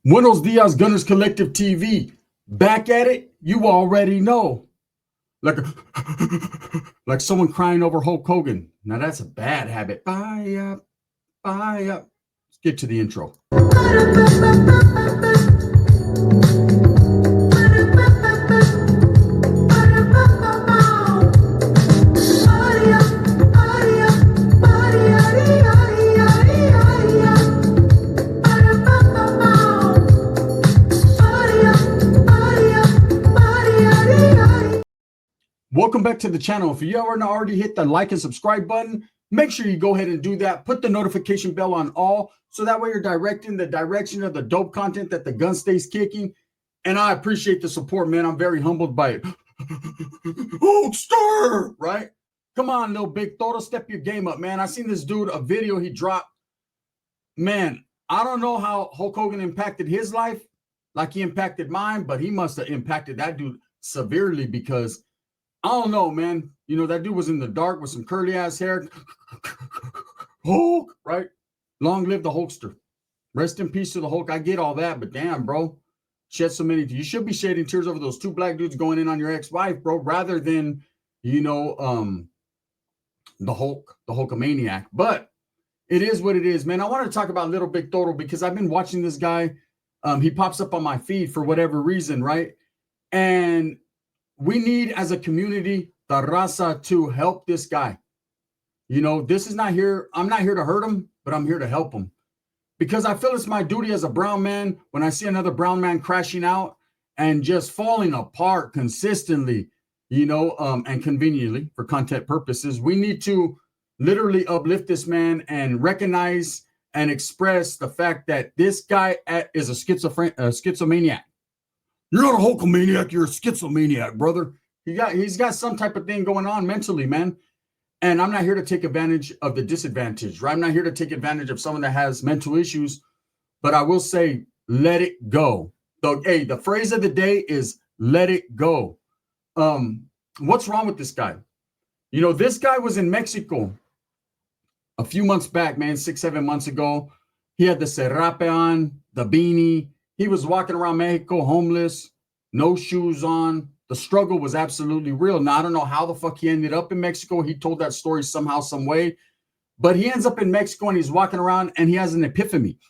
Buenos Dias, Gunners Collective TV. Back at it, you already know. Like like someone crying over Hulk Hogan. Now that's a bad habit. Bye up, bye up. Let's get to the intro. Welcome back to the channel. If you haven't already hit the like and subscribe button, make sure you go ahead and do that. Put the notification bell on all, so that way you're directing the direction of the dope content that the gun stays kicking. And I appreciate the support, man. I'm very humbled by it. Oh, stir, right? Come on, little big Toro, step your game up, man. I seen this dude, a video he dropped. Man, I don't know how Hulk Hogan impacted his life like he impacted mine, but he must have impacted that dude severely, because I don't know, man. You know, that dude was in the dark with some curly ass hair. Hulk, right? Long live the Hulkster. Rest in peace to the Hulk. I get all that, but damn, bro. Shed so many. You should be shedding tears over those two black dudes going in on your ex-wife, bro, rather than, you know, the Hulkamaniac. But it is what it is, man. I want to talk about Little Big Toro because I've been watching this guy. He pops up on my feed for whatever reason, right? And we need, as a community, the raza to help this guy. You know, this is not here. I'm not here to hurt him, but I'm here to help him, because I feel it's my duty as a brown man when I see another brown man crashing out and just falling apart consistently, you know, and conveniently for content purposes. We need to literally uplift this man and recognize and express the fact that this guy is a schizomaniac. You're not a Hulkamaniac, you're a schizomaniac, brother. He's got some type of thing going on mentally, man. And I'm not here to take advantage of the disadvantage, right? I'm not here to take advantage of someone that has mental issues, but I will say, let it go. So, hey, the phrase of the day is let it go. What's wrong with this guy? You know, this guy was in Mexico a few months back, man, 6-7 months ago. He had the serape on, the beanie. He was walking around Mexico homeless, no shoes on. The struggle was absolutely real. Now, I don't know how the fuck he ended up in Mexico. He told that story somehow, some way. But he ends up in Mexico and he's walking around and he has an epiphany.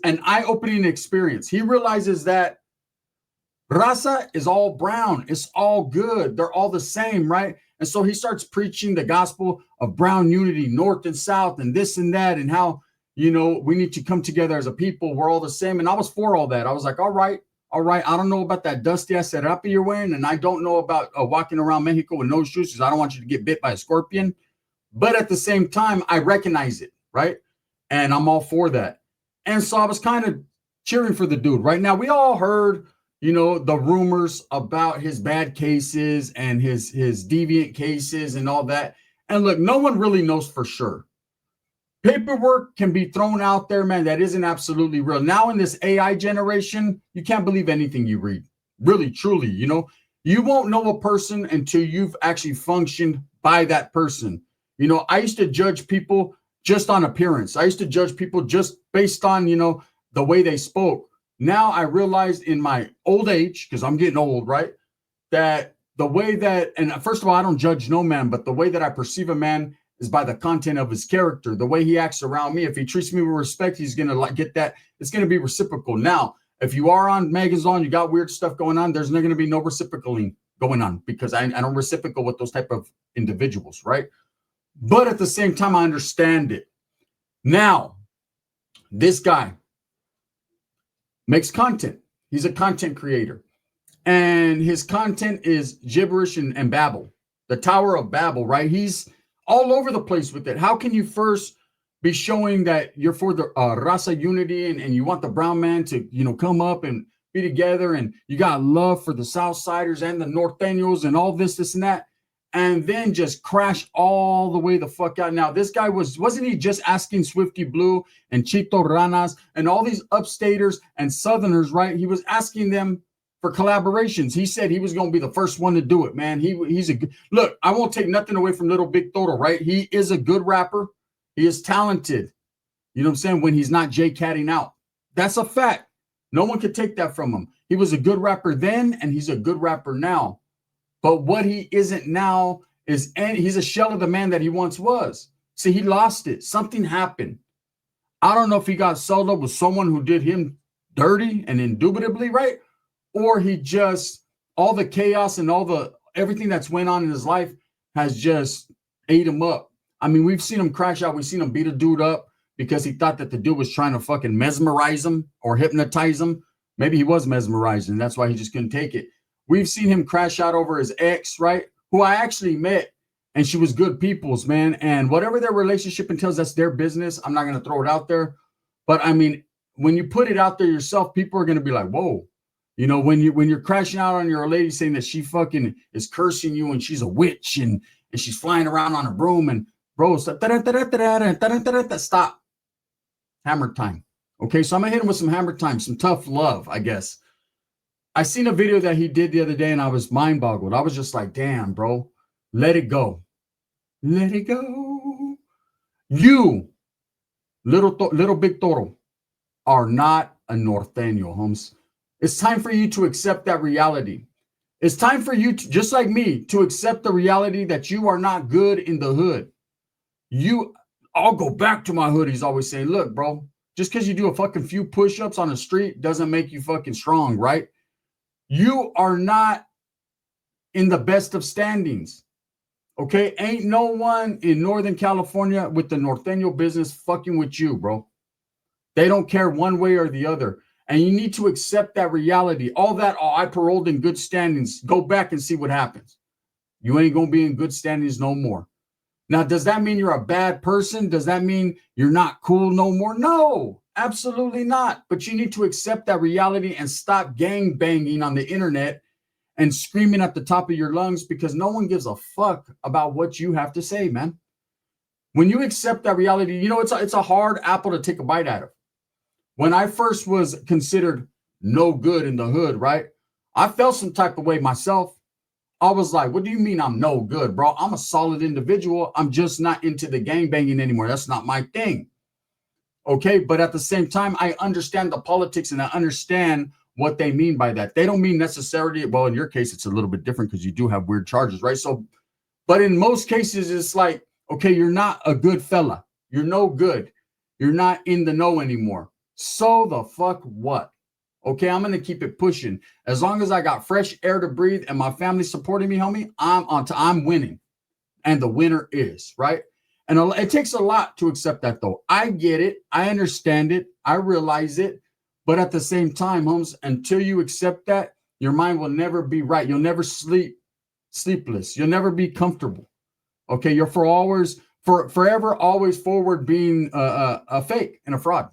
An eye-opening experience. He realizes that raza is all brown. It's all good. They're all the same, right? And so he starts preaching the gospel of brown unity, north and south, and this and that, and how, you know, we need to come together as a people. We're all the same. And I was for all that. I was like, all right. I don't know about that dusty ass serape you're wearing. And I don't know about walking around Mexico with no shoes, because I don't want you to get bit by a scorpion. But at the same time, I recognize it, right? And I'm all for that. And so I was kind of cheering for the dude. Right now, we all heard, you know, the rumors about his bad cases and his deviant cases and all that. And look, no one really knows for sure. Paperwork can be thrown out there, man, that isn't absolutely real. Now in this AI generation, you can't believe anything you read. Really, truly, you know, you won't know a person until you've actually functioned by that person. You know, I used to judge people just on appearance. I used to judge people just based on, you know, the way they spoke. Now I realized in my old age, because I'm getting old, right, that the way that, and first of all, I don't judge no man, but the way that I perceive a man is by the content of his character, the way he acts around me. If he treats me with respect, he's going to get that. It's going to be reciprocal. Now, if you are on Megazone, you got weird stuff going on, there's not going to be no reciprocaling going on, because I don't reciprocate with those type of individuals, right? But at the same time, I understand it. Now, this guy makes content. He's a content creator. And his content is gibberish and babble. The Tower of Babel, right? He's all over the place with it. How can you first be showing that you're for the raza unity and you want the brown man to, you know, come up and be together, and you got love for the Southsiders and the Norteños and all this and that, and then just crash all the way the fuck out? Now, this guy wasn't he just asking Swifty Blue and Chito Ranas and all these upstaters and Southerners, right? He was asking them for collaborations. He said he was going to be the first one to do it, man. He's a good, look, I won't take nothing away from Little Big Toro, right? He is a good rapper. He is talented. You know what I'm saying? When he's not J-catting out. That's a fact. No one could take that from him. He was a good rapper then, and he's a good rapper now. But what he isn't now is, and he's a shell of the man that he once was. See, he lost it. Something happened. I don't know if he got sold up with someone who did him dirty and indubitably, right? Or he just, all the chaos and everything that's went on in his life has just ate him up. I mean, we've seen him crash out. We've seen him beat a dude up because he thought that the dude was trying to fucking mesmerize him or hypnotize him. Maybe he was mesmerized, and that's why he just couldn't take it. We've seen him crash out over his ex, right? Who I actually met, and she was good people's, man. And whatever their relationship entails, that's their business. I'm not going to throw it out there. But I mean, when you put it out there yourself, people are going to be like, whoa. You know, when you're crashing out on your lady saying that she fucking is cursing you and she's a witch and she's flying around on a broom, and bro, stop. Hammer time. Okay, so I'm gonna hit him with some hammer time, some tough love, I guess. I seen a video that he did the other day and I was mind boggled. I was just like, damn, bro, let it go. Let it go. You, little big Toro, are not a norteño, Holmes. It's time for you to accept that reality. It's time for you to, just like me, to accept the reality that you are not good in the hood. I'll go back to my hood. He's always saying, look, bro, just because you do a fucking few push-ups on the street doesn't make you fucking strong, right? You are not in the best of standings. Okay? Ain't no one in Northern California with the norteño business fucking with you, bro. They don't care one way or the other. And you need to accept that reality. All that, I paroled in good standings. Go back and see what happens. You ain't going to be in good standings no more. Now, does that mean you're a bad person? Does that mean you're not cool no more? No, absolutely not. But you need to accept that reality and stop gang banging on the internet and screaming at the top of your lungs, because no one gives a fuck about what you have to say, man. When you accept that reality, you know, it's a hard apple to take a bite out of. When I first was considered no good in the hood, right? I felt some type of way myself. I was like, what do you mean I'm no good, bro? I'm a solid individual. I'm just not into the gangbanging anymore. That's not my thing. Okay, but at the same time, I understand the politics and I understand what they mean by that. They don't mean necessarily, well, in your case, it's a little bit different because you do have weird charges, right? So, but in most cases, it's like, okay, you're not a good fella. You're no good. You're not in the know anymore. So the fuck what? Okay, I'm going to keep it pushing. As long as I got fresh air to breathe and my family supporting me, homie, I'm winning. And the winner is, right? And it takes a lot to accept that, though. I get it. I understand it. I realize it. But at the same time, Holmes, until you accept that, your mind will never be right. You'll never sleepless. You'll never be comfortable. Okay, you're forever always forward being a fake and a fraud.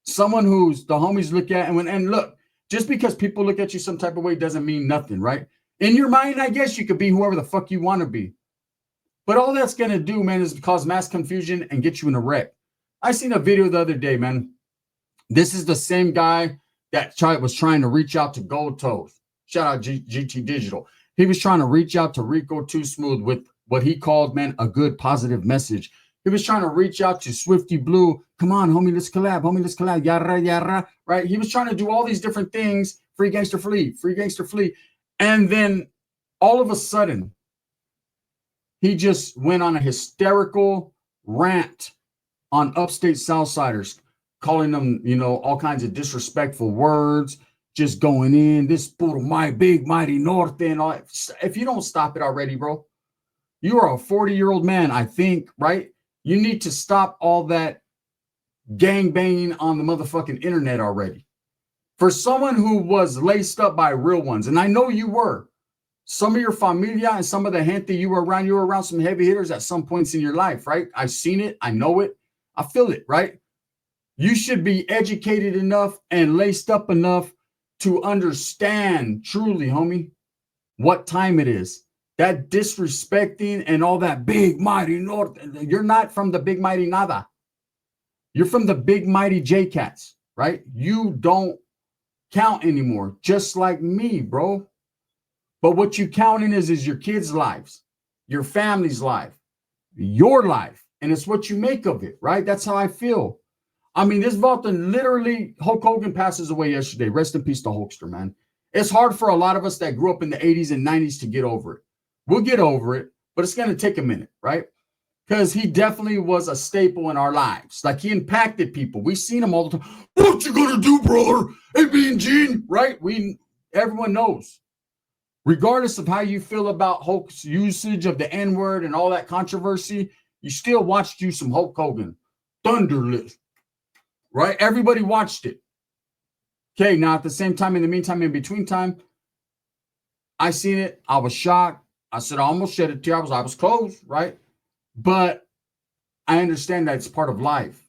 Someone who's the homies look at, and look, just because people look at you some type of way doesn't mean nothing, right? In your mind, I guess you could be whoever the fuck you want to be. But all that's going to do, man, is cause mass confusion and get you in a wreck. I seen a video the other day, man. This is the same guy that was trying to reach out to Gold Toes. Shout out GT Digital. He was trying to reach out to Rico Too Smooth with what he called, man, a good positive message. He was trying to reach out to Swifty Blue. Come on, homie, let's collab. Homie, let's collab. Yara, yara, right? He was trying to do all these different things. Free Gangster Flea, Free Gangster Flea. And then all of a sudden, he just went on a hysterical rant on Upstate Southsiders, calling them, you know, all kinds of disrespectful words, just going in, this puro my big mighty norte and all. If you don't stop it already, bro, you are a 40-year-old man, I think, right? You need to stop all that gang banging on the motherfucking internet already. For someone who was laced up by real ones, and I know you were, some of your familia and some of the gente you were around some heavy hitters at some points in your life, right? I've seen it. I know it. I feel it, right? You should be educated enough and laced up enough to understand truly, homie, what time it is. That disrespecting and all that big mighty north. You're not from the big mighty nada. You're from the big mighty J-Cats, right? You don't count anymore, just like me, bro. But what you count in is your kids' lives, your family's life, your life. And it's what you make of it, right? That's how I feel. I mean, this Volta literally, Hulk Hogan passes away yesterday. Rest in peace to Hulkster, man. It's hard for a lot of us that grew up in the 80s and 90s to get over it. We'll get over it, but it's going to take a minute, right? Because he definitely was a staple in our lives. Like, he impacted people. We've seen him all the time. What you gonna do, brother? Hey, Mean Gene, right? Everyone knows. Regardless of how you feel about Hulk's usage of the N-word and all that controversy, you still watched you some Hulk Hogan. Thunderlift, right? Everybody watched it. Okay, now at the same time, in the meantime, in between time, I seen it. I was shocked. I said, I almost shed a tear. I was close, right? But I understand that it's part of life.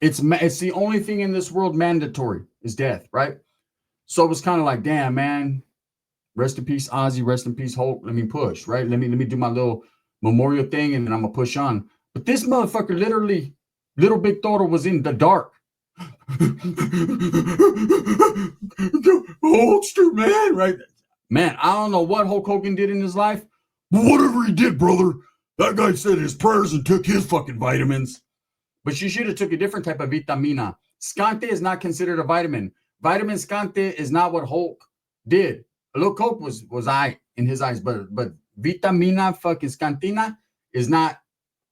It's the only thing in this world mandatory is death, right? So it was kind of like, damn, man. Rest in peace, Ozzy. Rest in peace, Hulk. Let me push, right? Let me do my little memorial thing, and then I'm gonna push on. But this motherfucker, literally, Little Big Toro was in the dark. Hulkster, man, right? Man, I don't know what Hulk Hogan did in his life, but whatever he did, brother, that guy said his prayers and took his fucking vitamins. But you should have took a different type of vitamina. Scante is not considered a vitamin. Vitamin Scante is not what Hulk did. A little Coke was I in his eyes, but vitamina fucking Scantina is not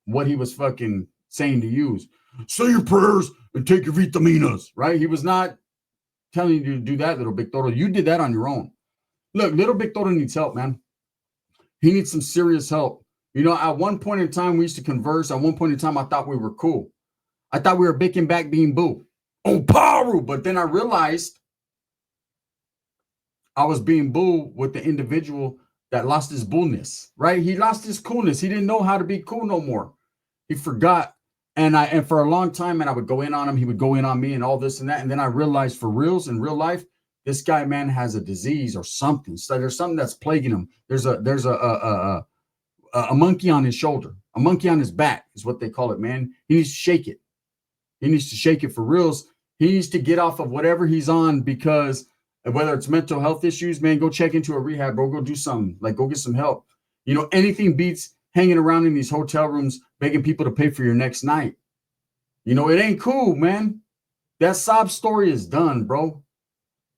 what he was fucking saying to use. Say your prayers and take your vitaminas, right? He was not telling you to do that, Little Big Toro. You did that on your own. Look, Little Big Toro needs help, man. He needs some serious help. You know, at one point in time, we used to converse. At one point in time, I thought we were cool. I thought we were bicking back being boo. Oh, Paru. But then I realized I was being boo with the individual that lost his bullness, right? He lost his coolness. He didn't know how to be cool no more. He forgot. And for a long time, man, I would go in on him. He would go in on me and all this and that. And then I realized for reals in real life, this guy, man, has a disease or something. So there's something that's plaguing him. There's a monkey on his shoulder, a monkey on his back is what they call it, man. He needs to shake it. He needs to shake it for reals. He needs to get off of whatever he's on, because whether it's mental health issues, man, go check into a rehab, bro. Go do something. Like, go get some help. You know, anything beats hanging around in these hotel rooms, begging people to pay for your next night. You know, it ain't cool, man. That sob story is done, bro.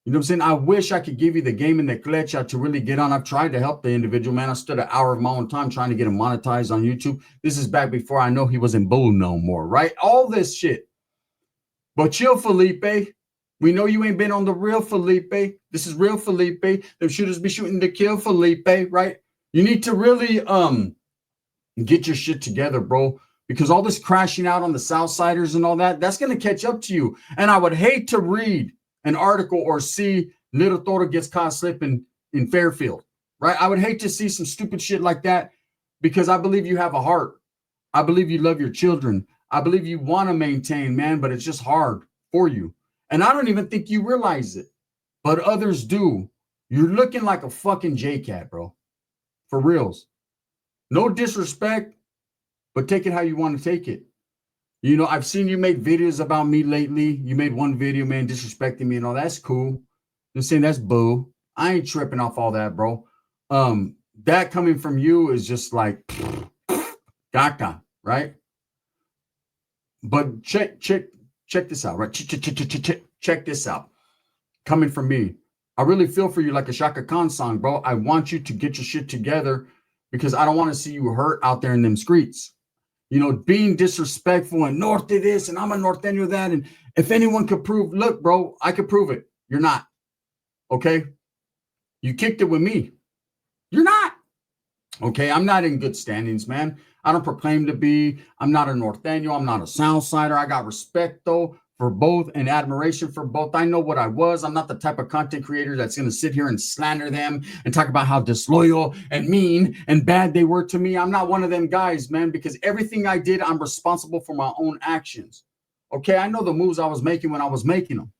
You know what I'm saying? I wish I could give you the game and the klecha to really get on. I've tried to help the individual, man. I stood an hour of my own time trying to get him monetized on YouTube. This is back before I know he wasn't bull no more, right? All this shit. But chill, Felipe. We know you ain't been on the real Felipe. This is real Felipe. Them shooters be shooting to kill Felipe, right? You need to really get your shit together, bro. Because all this crashing out on the Southsiders and all that, that's going to catch up to you. And I would hate to read an article or see Little Toro gets caught slipping in Fairfield, right? I would hate to see some stupid shit like that, because I believe you have a heart. I believe you love your children. I believe you want to maintain, man, but it's just hard for you. And I don't even think you realize it, but others do. You're looking like a fucking J-Cat, bro. For reals. No disrespect, but take it how you want to take it. You know, I've seen you make videos about me lately. You made one video, man, disrespecting me and all. That's cool. Just saying that's boo. I ain't tripping off all that, bro. That coming from you is just like caca, right? But check this out, right? Check this out. Coming from me, I really feel for you like a Shaka Khan song, bro. I want you to get your shit together, because I don't want to see you hurt out there in them streets. You know, being disrespectful and Norte this and I'm a Norteño that. And if anyone could prove, look, bro, I could prove it. You're not. Okay? You kicked it with me. You're not. Okay? I'm not in good standings, man. I don't proclaim to be. I'm not a Norteño. I'm not a Southsider. I got respect, though, for both and admiration for both. I know what I was. I'm not the type of content creator that's going to sit here and slander them and talk about how disloyal and mean and bad they were to me. I'm not one of them guys, man, because everything I did, I'm responsible for my own actions. Okay, I know the moves I was making when I was making them.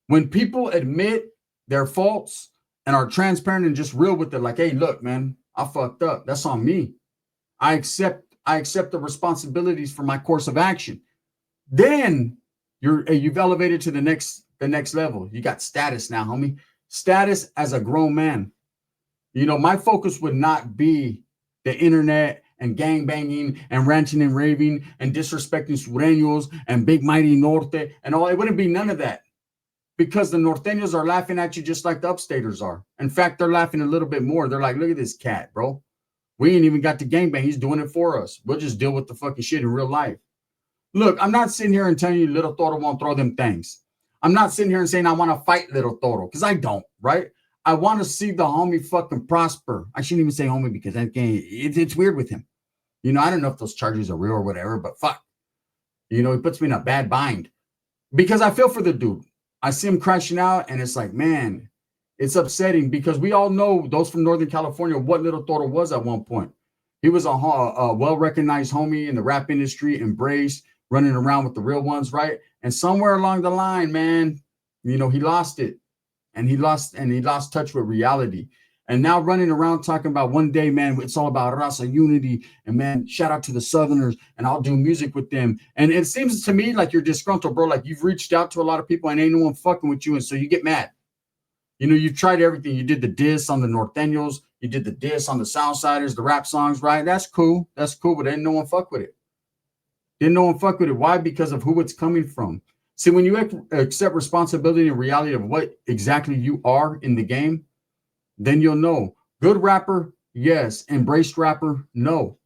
When people admit their faults and are transparent and just real with it, like, hey, look, man, I fucked up. That's on me. I accept the responsibilities for my course of action. Then you've elevated to the next level. You got status now, homie. Status as a grown man. You know, my focus would not be the internet and gang banging and ranting and raving and disrespecting sureños and big mighty norte and all. It wouldn't be none of that because the norteños are laughing at you just like the upstaters are. In fact, they're laughing a little bit more. They're like, look at this cat, bro. We ain't even got the gangbang. He's doing it for us. We'll just deal with the fucking shit in real life. Look, I'm not sitting here and telling you Little Toro won't throw them things. I'm not sitting here and saying I want to fight Little Toro because I don't, right? I want to see the homie fucking prosper. I shouldn't even say homie because it's weird with him. You know, I don't know if those charges are real or whatever, but fuck. You know, he puts me in a bad bind because I feel for the dude. I see him crashing out and it's like, man, it's upsetting because we all know, those from Northern California, what Little Toro was at one point. He was a well-recognized homie in the rap industry, embraced, running around with the real ones, right? And somewhere along the line, man, you know, he lost it. And he lost touch with reality. And now running around talking about one day, man, it's all about raza unity. And man, shout out to the Southerners and I'll do music with them. And it seems to me like you're disgruntled, bro. Like you've reached out to a lot of people and ain't no one fucking with you. And so you get mad. You know, you've tried everything. You did the diss on the Norteños. You did the diss on the Southsiders, the rap songs, right? That's cool. That's cool. But ain't no one fuck with it. Didn't no one fuck with it. Why? Because of who it's coming from. See, when you accept responsibility and reality of what exactly you are in the game, then you'll know. Good rapper, yes. Embraced rapper, no.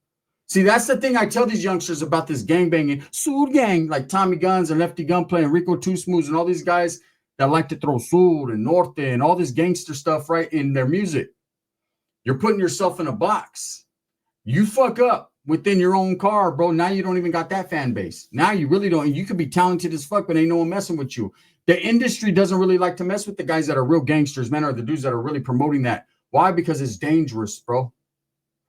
See, that's the thing I tell these youngsters about this gangbanging. Sud gang, like Tommy Guns and Lefty Gunplay and Rico Two Smooths and all these guys that like to throw Sud and Norte and all this gangster stuff right in their music. You're putting yourself in a box. You fuck up within your own car, bro. Now you don't even got that fan base. Now you really don't. You could be talented as fuck, but ain't no one messing with you. The industry doesn't really like to mess with the guys that are real gangsters, man, or the dudes that are really promoting that. Why? Because it's dangerous, bro.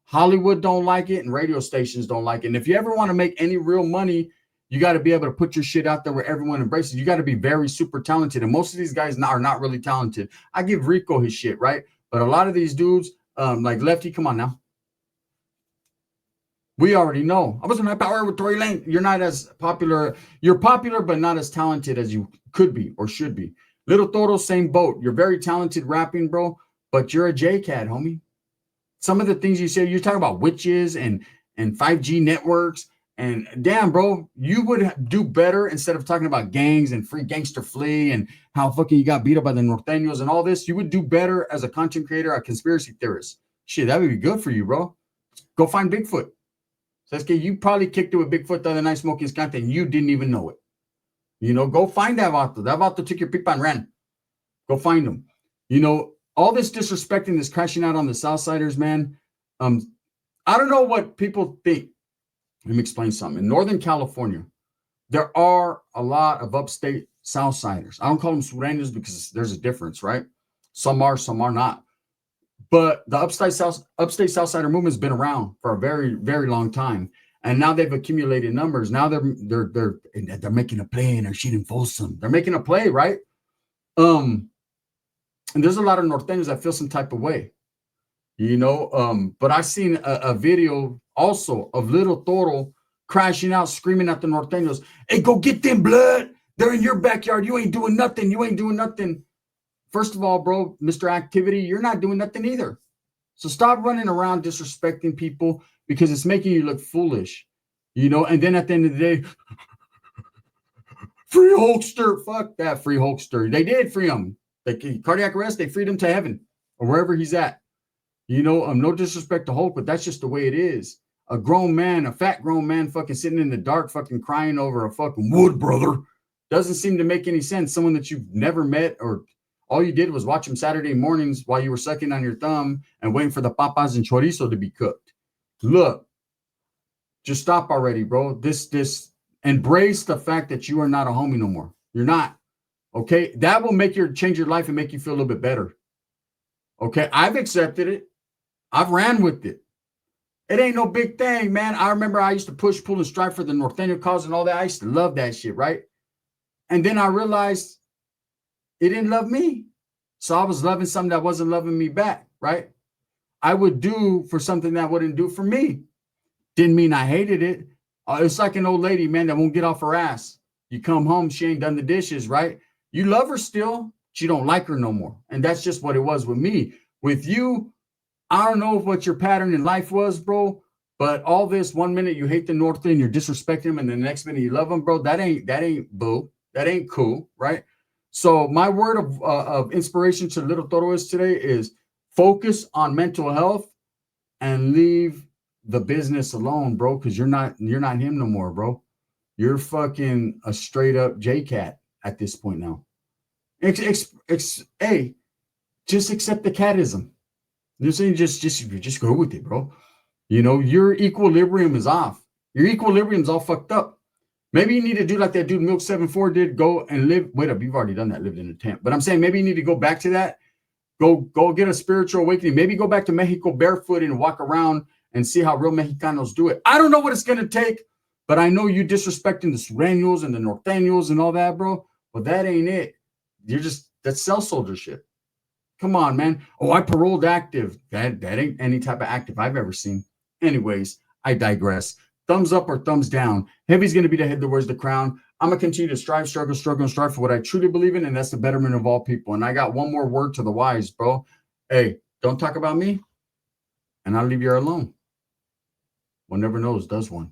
Hollywood don't like it and radio stations don't like it. And if you ever want to make any real money, you got to be able to put your shit out there where everyone embraces. You got to be very super talented. And most of these guys are not really talented. I give Rico his shit, right? But a lot of these dudes, like Lefty, come on now. We already know. I wasn't high power with Tory Lane. You're not as popular. You're popular, but not as talented as you could be or should be. Little Toro, same boat. You're very talented rapping, bro, but you're a J-Cat, homie. Some of the things you say, you're talking about witches and 5G networks. And damn, bro, you would do better instead of talking about gangs and free gangster flea and how fucking you got beat up by the Norteños and all this. You would do better as a content creator, a conspiracy theorist. Shit, that would be good for you, bro. Go find Bigfoot. So you probably kicked it with Bigfoot the other night smoking skunk and you didn't even know it. You know, go find that vato. That vato took your pipa and ran. Go find him. You know, all this disrespecting, this crashing out on the Southsiders, man. I don't know what people think. Let me explain something. In Northern California, there are a lot of upstate Southsiders. I don't call them sureños because there's a difference, right? Some are not. But the upstate Southsider movement has been around for a very, very long time. And now they've accumulated numbers. Now they're making a play and they're shooting Folsom. They're making a play, right? And there's a lot of Norteños that feel some type of way, you know. But I seen a video also of Little Toro crashing out, screaming at the Norteños, "Hey, go get them, blood. They're in your backyard. You ain't doing nothing. You ain't doing nothing." First of all, bro, Mr. Activity, you're not doing nothing either. So stop running around disrespecting people because it's making you look foolish, you know. And then at the end of the day, free Hulkster. Fuck that free Hulkster. They did free him. Like cardiac arrest, they freed him to heaven or wherever he's at. You know, no disrespect to Hulk, but that's just the way it is. A grown man, a fat grown man fucking sitting in the dark fucking crying over a fucking wood brother doesn't seem to make any sense. Someone that you've never met or all you did was watch him Saturday mornings while you were sucking on your thumb and waiting for the papas and chorizo to be cooked. Look, just stop already, bro. This embrace the fact that you are not a homie no more. You're not. Okay, that will change your life and make you feel a little bit better. Okay, I've accepted it. I've ran with it. It ain't no big thing, man. I remember I used to push, pull, and strive for the Norteño cause and all that. I used to love that shit, right? And then I realized it didn't love me. So I was loving something that wasn't loving me back, right? I would do for something that wouldn't do for me. Didn't mean I hated it. It's like an old lady, man, that won't get off her ass. You come home, she ain't done the dishes, right? You love her still, but you don't like her no more. And that's just what it was with me. With you, I don't know what your pattern in life was, bro, But all this, 1 minute you hate the North and you're disrespecting him, and the next minute you love him, bro. That ain't boo. That ain't cool, right? So my word of inspiration to little Toro is today is focus on mental health and leave the business alone, bro. Because you're not him no more, bro. You're fucking a straight up J-cat at this point now. Hey, just accept the catism. You're saying just go with it, bro. You know, your equilibrium is off. Your equilibrium's all fucked up. Maybe you need to do like that dude Milk 74 did, go and live. Wait up, you've already done that, lived in a tent. But I'm saying maybe you need to go back to that. Go get a spiritual awakening. Maybe go back to Mexico barefoot and walk around and see how real Mexicanos do it. I don't know what it's going to take, but I know you disrespecting the Sureños and the Norteños and all that, bro. But that ain't it. That's cell soldiership. Come on, man. Oh, I paroled active. That ain't any type of active I've ever seen. Anyways, I digress. Thumbs up or thumbs down. Heavy's going to be the head that wears the crown. I'm going to continue to strive, struggle, and strive for what I truly believe in, and that's the betterment of all people. And I got one more word to the wise, bro. Hey, don't talk about me, and I'll leave you alone. One never knows, does one.